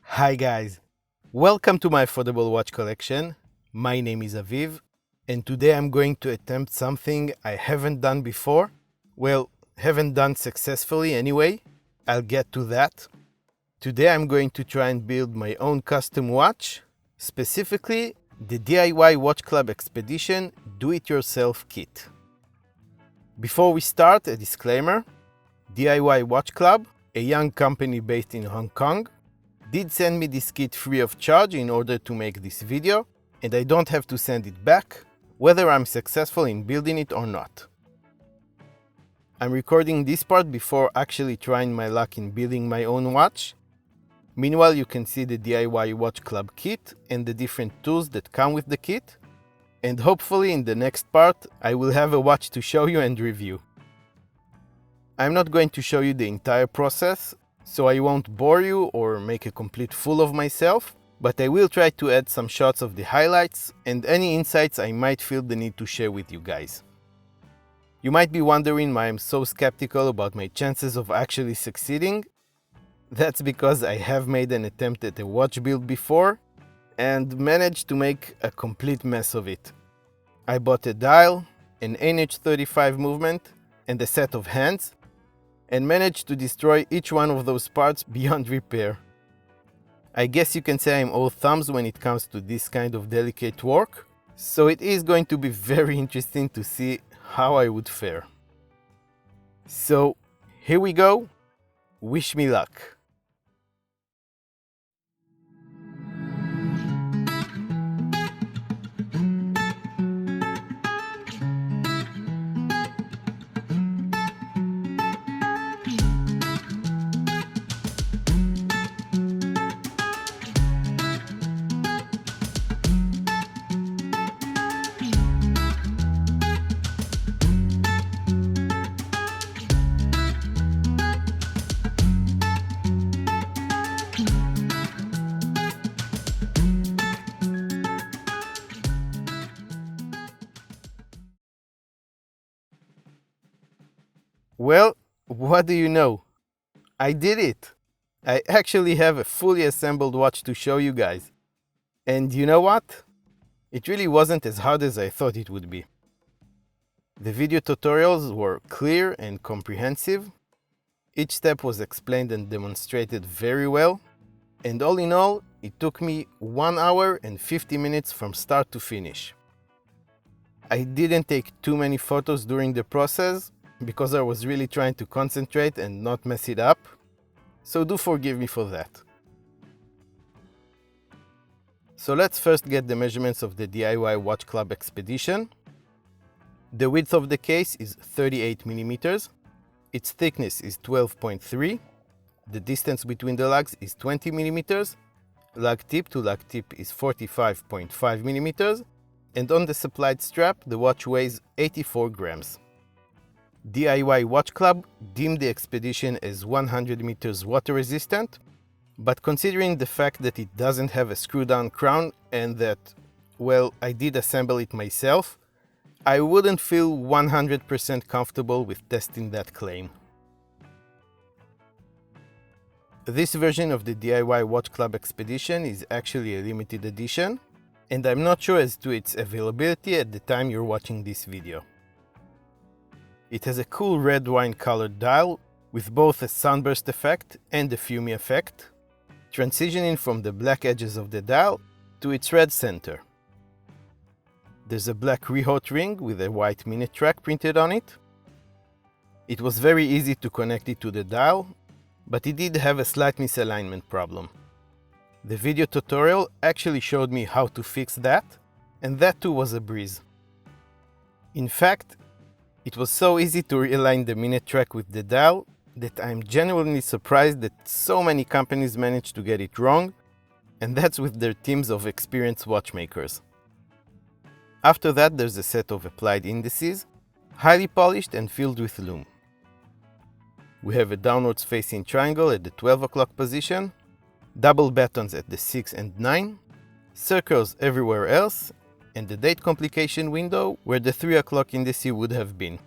Hi guys, welcome to my affordable watch collection. My name is Aviv, and today I'm going to attempt something I haven't done before. Well, haven't done successfully anyway. I'll get to that. Today I'm going to try and build my own custom watch, specifically the DIY Watch Club Expedition Do-It-Yourself Kit. Before we start, a disclaimer. DIY Watch Club, a young company based in Hong Kong, did send me this kit free of charge in order to make this video, and I don't have to send it back, whether I'm successful in building it or not. I'm recording this part before actually trying my luck in building my own watch. Meanwhile, you can see the DIY Watch Club kit and the different tools that come with the kit, and hopefully in the next part I will have a watch to show you and review. I'm not going to show you the entire process, so I won't bore you or make a complete fool of myself, but I will try to add some shots of the highlights and any insights I might feel the need to share with you guys. You might be wondering why I'm so skeptical about my chances of actually succeeding. That's because I have made an attempt at a watch build before and managed to make a complete mess of it. I bought a dial, an NH35 movement, and a set of hands, and managed to destroy each one of those parts beyond repair. I guess you can say I'm all thumbs when it comes to this kind of delicate work, so it is going to be very interesting to see how I would fare. So here we go, wish me luck. Well, what do you know? I did it! I actually have a fully assembled watch to show you guys. And you know what? It really wasn't as hard as I thought it would be. The video tutorials were clear and comprehensive. Each step was explained and demonstrated very well. And all in all, it took me 1 hour and 50 minutes from start to finish. I didn't take too many photos during the process because I was really trying to concentrate and not mess it up. So do forgive me for that. So let's first get the measurements of the DIY Watch Club Expedition. The width of the case is 38 millimeters. Its thickness is 12.3. The distance between the lugs is 20 millimeters. Lug tip to lug tip is 45.5 millimeters. And on the supplied strap, the watch weighs 84 grams. DIY Watch Club deemed the Expedition as 100 meters water resistant, but considering the fact that it doesn't have a screw-down crown and that, well, I did assemble it myself, I wouldn't feel 100% comfortable with testing that claim. This version of the DIY Watch Club Expedition is actually a limited edition, and I'm not sure as to its availability at the time you're watching this video. It has a cool red wine colored dial with both a sunburst effect and a fumey effect, transitioning from the black edges of the dial to its red center. There's a black rehaut ring with a white minute track printed on it. It was very easy to connect it to the dial, but it did have a slight misalignment problem. The video tutorial actually showed me how to fix that, and that too was a breeze. In fact, it was so easy to realign the minute track with the dial that I'm genuinely surprised that so many companies managed to get it wrong, and that's with their teams of experienced watchmakers. After that, there's a set of applied indices, highly polished and filled with lume. We have a downwards facing triangle at the 12 o'clock position, double buttons at the 6 and 9, circles everywhere else, and the date complication window where the 3 o'clock indice would have been.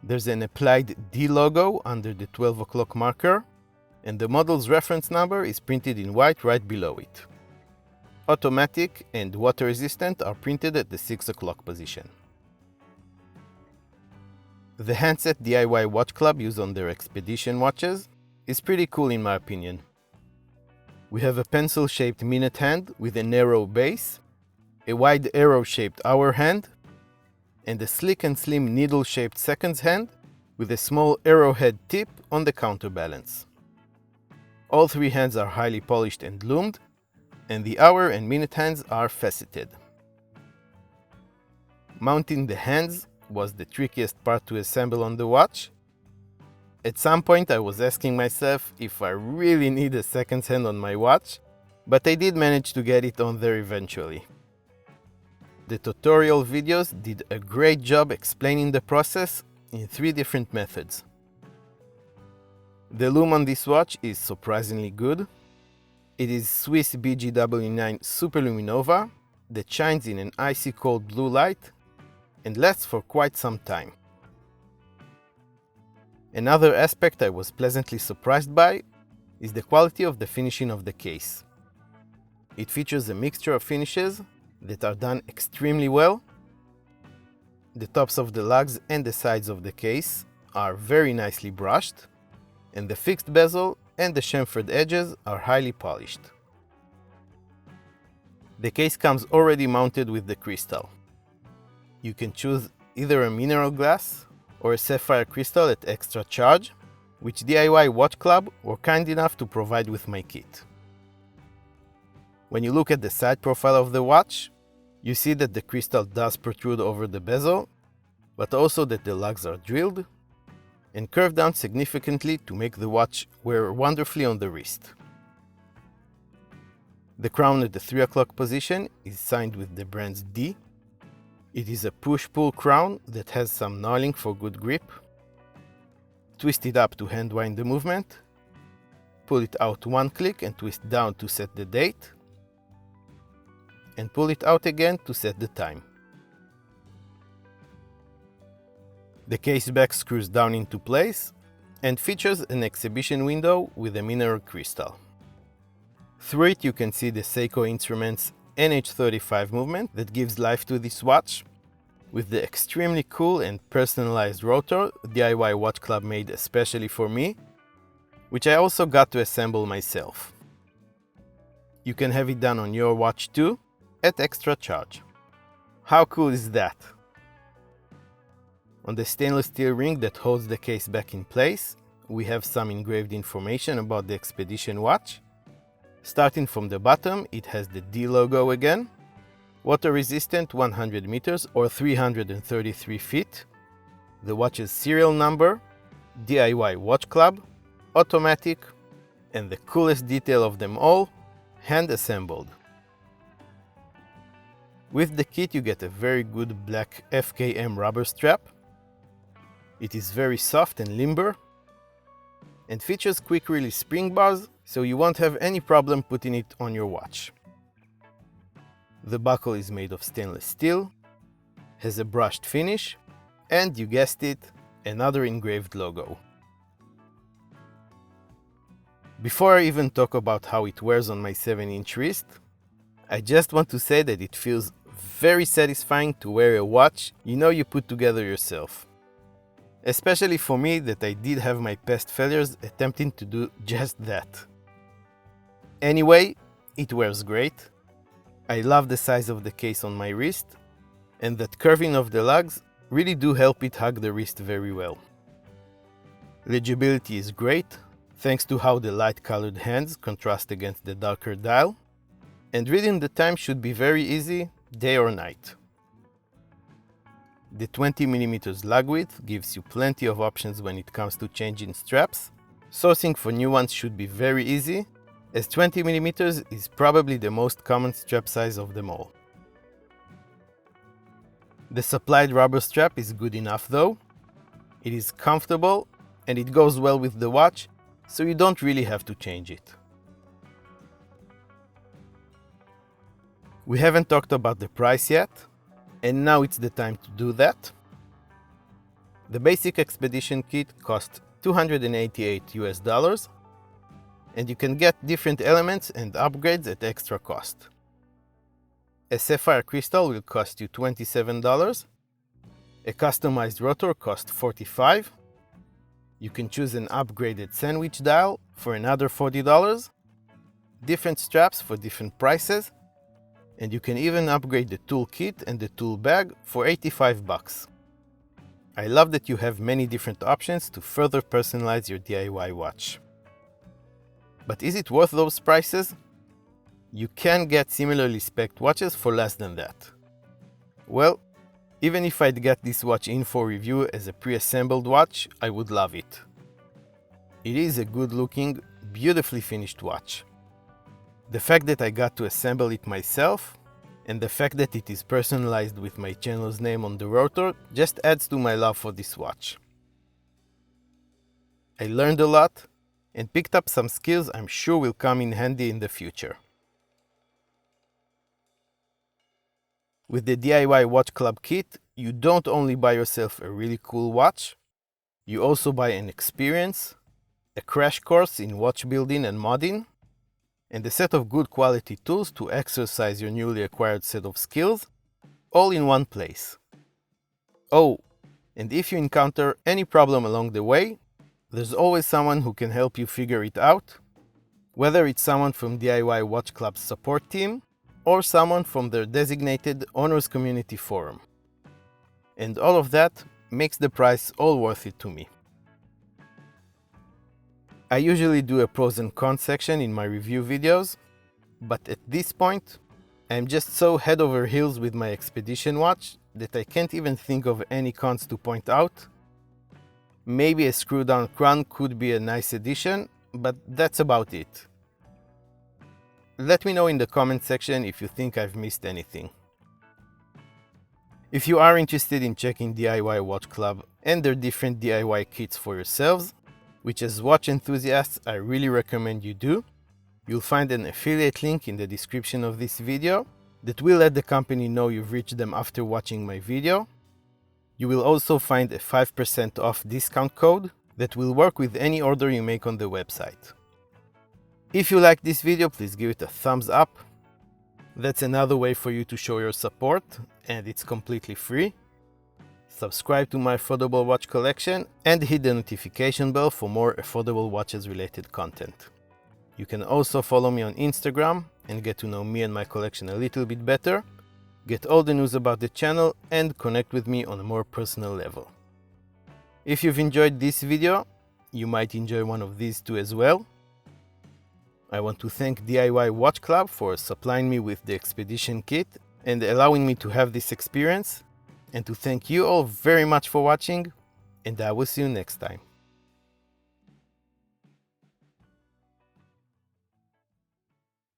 There's an applied D logo under the 12 o'clock marker, and the model's reference number is printed in white right below it. Automatic and water resistant are printed at the 6 o'clock position. The handset DIY watch club used on their expedition watches is pretty cool in my opinion. We have a pencil-shaped minute hand with a narrow base, a wide arrow-shaped hour hand, and a sleek and slim needle-shaped seconds hand with a small arrowhead tip on the counterbalance. All three hands are highly polished and loomed, and the hour and minute hands are faceted. Mounting the hands was the trickiest part to assemble on the watch. At some point I was asking myself if I really need a seconds hand on my watch, but I did manage to get it on there eventually. The tutorial videos did a great job explaining the process in 3 different methods. The lume on this watch is surprisingly good. It is Swiss BGW9 Superluminova that shines in an icy cold blue light and lasts for quite some time. Another aspect I was pleasantly surprised by is the quality of the finishing of the case. It features a mixture of finishes that are done extremely well. The tops of the lugs and the sides of the case are very nicely brushed, and the fixed bezel and the chamfered edges are highly polished. The case comes already mounted with the crystal. You can choose either a mineral glass or a sapphire crystal at extra charge, which DIY Watch Club were kind enough to provide with my kit. When you look at the side profile of the watch, you see that the crystal does protrude over the bezel, but also that the lugs are drilled and curved down significantly to make the watch wear wonderfully on the wrist. The crown at the 3 o'clock position is signed with the brand's D. It is a push-pull crown that has some knurling for good grip. Twist it up to hand wind the movement. Pull it out one click and twist down to set the date. And pull it out again to set the time. The case back screws down into place and features an exhibition window with a mineral crystal. Through it you can see the Seiko Instruments NH35 movement that gives life to this watch, with the extremely cool and personalized rotor DIY Watch Club made especially for me, which I also got to assemble myself. You can have it done on your watch too, at extra charge. How cool is that? On the stainless steel ring that holds the case back in place, we have some engraved information about the Expedition watch. Starting from the bottom, it has the D logo again, water resistant 100 meters or 333 feet, the watch's serial number, DIY Watch Club, automatic, and the coolest detail of them all, hand assembled. With the kit you get a very good black FKM rubber strap. It is very soft and limber and features quick release spring bars, so you won't have any problem putting it on your watch. The buckle is made of stainless steel, has a brushed finish, and you guessed it, another engraved logo. Before I even talk about how it wears on my 7-inch wrist, I just want to say that it feels very satisfying to wear a watch you know you put together yourself. Especially for me that I did have my past failures attempting to do just that. Anyway, it wears great. I love the size of the case on my wrist, and that curving of the lugs really do help it hug the wrist very well. Legibility is great, thanks to how the light-colored hands contrast against the darker dial, and reading the time should be very easy, day or night. The 20mm lug width gives you plenty of options when it comes to changing straps. Sourcing for new ones should be very easy, as 20mm is probably the most common strap size of them all. The supplied rubber strap is good enough though. It is comfortable and it goes well with the watch, so you don't really have to change it. We haven't talked about the price yet, and now it's the time to do that. The basic expedition kit cost $288 US, and you can get different elements and upgrades at extra cost. A sapphire crystal will cost you $27. A customized rotor costs $45. You can choose an upgraded sandwich dial for another $40. Different straps for different prices, and you can even upgrade the tool kit and the tool bag for $85. I love that you have many different options to further personalize your DIY watch. But is it worth those prices? You can get similarly spec'd watches for less than that. Well, even if I'd get this watch in for review as a pre-assembled watch, I would love it. It is a good-looking, beautifully finished watch. The fact that I got to assemble it myself, and the fact that it is personalized with my channel's name on the rotor, just adds to my love for this watch. I learned a lot, and picked up some skills I'm sure will come in handy in the future. With the DIY Watch Club kit, you don't only buy yourself a really cool watch, you also buy an experience, a crash course in watch building and modding, and a set of good quality tools to exercise your newly acquired set of skills, all in one place. Oh, and if you encounter any problem along the way, there's always someone who can help you figure it out, whether it's someone from DIY Watch Club's support team, or someone from their designated Owners Community Forum. And all of that makes the price all worth it to me. I usually do a pros and cons section in my review videos, but at this point, I'm just so head over heels with my Expedition watch that I can't even think of any cons to point out. Maybe a screw-down crown could be a nice addition, but that's about it. Let me know in the comment section if you think I've missed anything. If you are interested in checking DIY Watch Club and their different DIY kits for yourselves, which as watch enthusiasts I really recommend you do, you'll find an affiliate link in the description of this video that will let the company know you've reached them after watching my video. You will also find a 5% off discount code that will work with any order you make on the website. If you like this video, please give it a thumbs up. That's another way for you to show your support, and it's completely free. Subscribe to my affordable watch collection and hit the notification bell for more affordable watches related content. You can also follow me on Instagram and get to know me and my collection a little bit better, get all the news about the channel, and connect with me on a more personal level. If you've enjoyed this video, you might enjoy one of these too as well. I want to thank DIY Watch Club for supplying me with the Expedition kit and allowing me to have this experience, and to thank you all very much for watching, and I will see you next time.